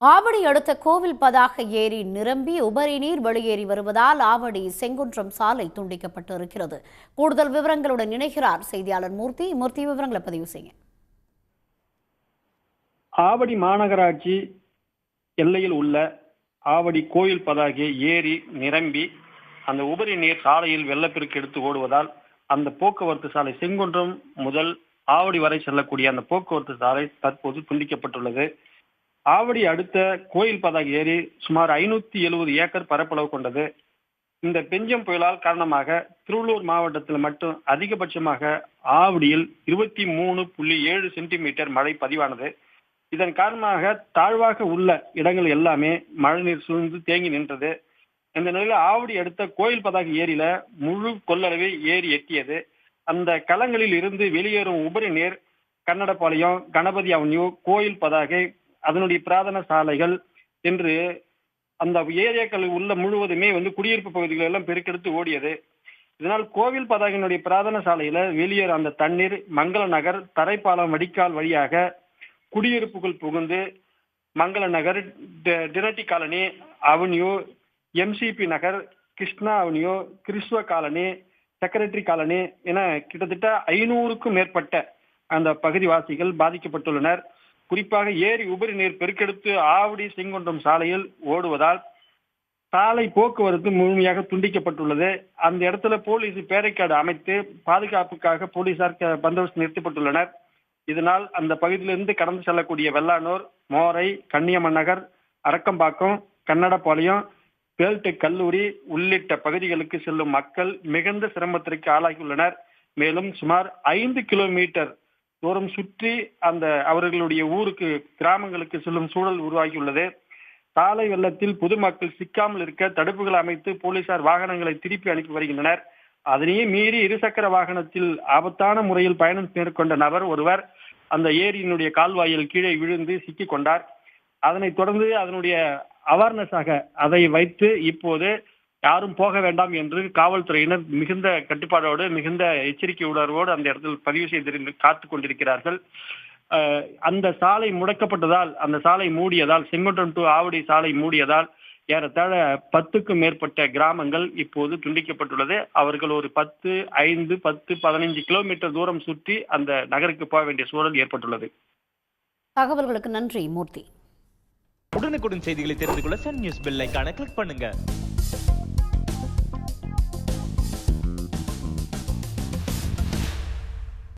ஆவடி அடுத்த கோவில் பதாக ஏரி நிரம்பி உபரி நீர் வெளியேறி வருவதால் ஆவடி செங்குன்றம் சாலை துண்டிக்கப்பட்டு இருக்கிறது. கூடுதல் விவரங்களுடன் இணைகிறார் செய்தியாளர் மூர்த்தி. விவரங்களை பதிவு செய்ய. ஆவடி மாநகராட்சி எல்லையில் உள்ள ஆவடி கோயில் பதாகை ஏரி நிரம்பி அந்த உபரி நீர் சாலையில் வெள்ளப்பெருக்கு எடுத்து ஓடுவதால் அந்த போக்குவரத்து சாலை செங்குன்றம் முதல் ஆவடி வரை செல்லக்கூடிய அந்த போக்குவரத்து சாலை தற்போது துண்டிக்கப்பட்டுள்ளது. ஆவடி அடுத்த கோயில் பதாகை ஏரி சுமார் 570 ஏக்கர் பரப்பளவு கொண்டது. இந்த பெஞ்சம் புயலால் காரணமாக திருவள்ளூர் மாவட்டத்தில் மட்டும் அதிகபட்சமாக ஆவடியில் 23.7 சென்டிமீட்டர் மழை பதிவானது. இதன் காரணமாக தாழ்வாக உள்ள இடங்கள் எல்லாமே மழைநீர் சூழ்ந்து தேங்கி நின்றது. இந்த நிலையில் ஆவடி அடுத்த கோயில் பதாகை ஏரியில முழு கொள்ளளவை ஏரி எட்டியது. அந்த களங்களில் இருந்து வெளியேறும் உபரி நீர் கன்னடபாளையம், கணபதி அவென்யூ, கோயில் பதாகை, அதனுடைய பிரார்த்தன சாலைகள் என்று அந்த ஏரியாக்கள் உள்ள முழுவதுமே குடியிருப்பு பகுதிகள் எல்லாம் பெருக்கெடுத்து ஓடியது. இதனால் கோவில் பதாகையினுடைய பிரார்த்தன சாலையில வெளியேற அந்த தண்ணீர் மங்கள நகர் தரைப்பாலம் வடிகால் வழியாக குடியிருப்புக்குள் புகுந்து மங்கள நகர், டினட்டி காலனி அவென்யூ, எம்சிபி நகர், கிருஷ்ணா அவென்யூ, கிறிஸ்துவ காலனி, செக்ரட்டரி காலனி என கிட்டத்தட்ட 500க்கும் மேற்பட்ட அந்த பகுதிவாசிகள் பாதிக்கப்பட்டுள்ளனர். குறிப்பாக ஏரி உபரி நீர் பெருக்கெடுத்து ஆவடி செங்குன்றம் சாலையில் ஓடுவதால் சாலை போக்குவரத்து முழுமையாக துண்டிக்கப்பட்டுள்ளது. அந்த இடத்துல போலீஸ் பேரைக்காடு அமைத்து பாதுகாப்புக்காக போலீசார் பந்தோபஸ்து நிறுத்தப்பட்டுள்ளனர். இதனால் அந்த பகுதியிலிருந்து கடந்து செல்லக்கூடிய வெள்ளானூர், மோரை, கன்னியம்மன் நகர், அரக்கம்பாக்கம், கன்னடபாளையம், பேல்டெக் கல்லூரி உள்ளிட்ட பகுதிகளுக்கு செல்லும் மக்கள் மிகுந்த சிரமத்திற்கு ஆளாகியுள்ளனர். மேலும் சுமார் 5 கிலோமீட்டர் தூரம் சுற்றி அந்த அவர்களுடைய ஊருக்கு, கிராமங்களுக்கு செல்லும் சூழல் உருவாகியுள்ளது. சாலை வெள்ளத்தில் பொதுமக்கள் சிக்காமல் இருக்க தடுப்புகள் அமைத்து போலீசார் வாகனங்களை திருப்பி அனுப்பி வருகின்றனர். அதனையே மீறி இருசக்கர வாகனத்தில் ஆபத்தான முறையில் பயணம் மேற்கொண்ட நபர் ஒருவர் அந்த ஏரியினுடைய கால்வாயில் கீழே விழுந்து சிக்கிக் கொண்டார். அதனைத் தொடர்ந்து அதனுடைய அவேர்னஸாக அதை வைத்து இப்போது யாரும் போக வேண்டாம் என்று காவல்துறையினர் மிகுந்த கட்டுப்பாடோடு, மிகுந்த எச்சரிக்கை உணர்வோடு அந்த இடத்தில் பதிவு செய்து காத்து கொண்டிருக்கிறார்கள். அந்த சாலை முடக்கப்பட்டதால், அந்த சாலை மூடியதால், செங்குன்றம் டு ஆவடி சாலை மூடியதால் ஏறத்தாழ 10க்கும் மேற்பட்ட கிராமங்கள் இப்போது துண்டிக்கப்பட்டுள்ளது. அவர்கள் ஒரு 10, 5, 10, 15 கிலோமீட்டர் தூரம் சுற்றி அந்த நகருக்கு போக வேண்டிய சூழல் ஏற்பட்டுள்ளது. தகவல்களுக்கு நன்றி மூர்த்தி. உடனுக்குடன் செய்திகளை தெரிந்து கொள்ள சன் நியூஸ் பெல் ஐகானை கிளிக் பண்ணுங்க.